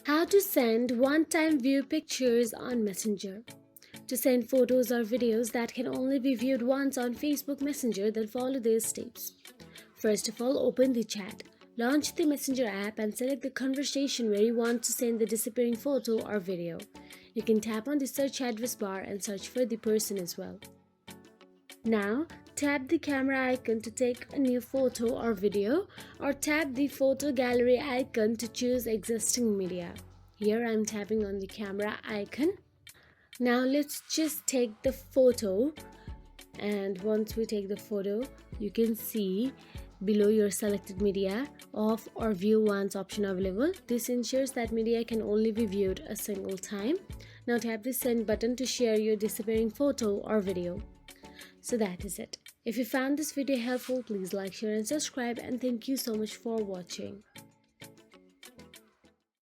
How to send one-time view pictures on Messenger. To send photos or videos that can only be viewed once on Facebook Messenger, then follow these steps. First of all, open the chat. Launch the Messenger app and select the conversation where you want to send the disappearing photo or video. You can tap on the search address bar and search for the person as well. Now, tap the camera icon to take a new photo or video, or tap the photo gallery icon to choose existing media. Here I am tapping on the camera icon. Now let's just take the photo, and once we take the photo, you can see below your selected media off or view once option available. This ensures that media can only be viewed a single time. Now tap the send button to share your disappearing photo or video. So that is it. If you found this video helpful, please like, share and subscribe, and thank you so much for watching.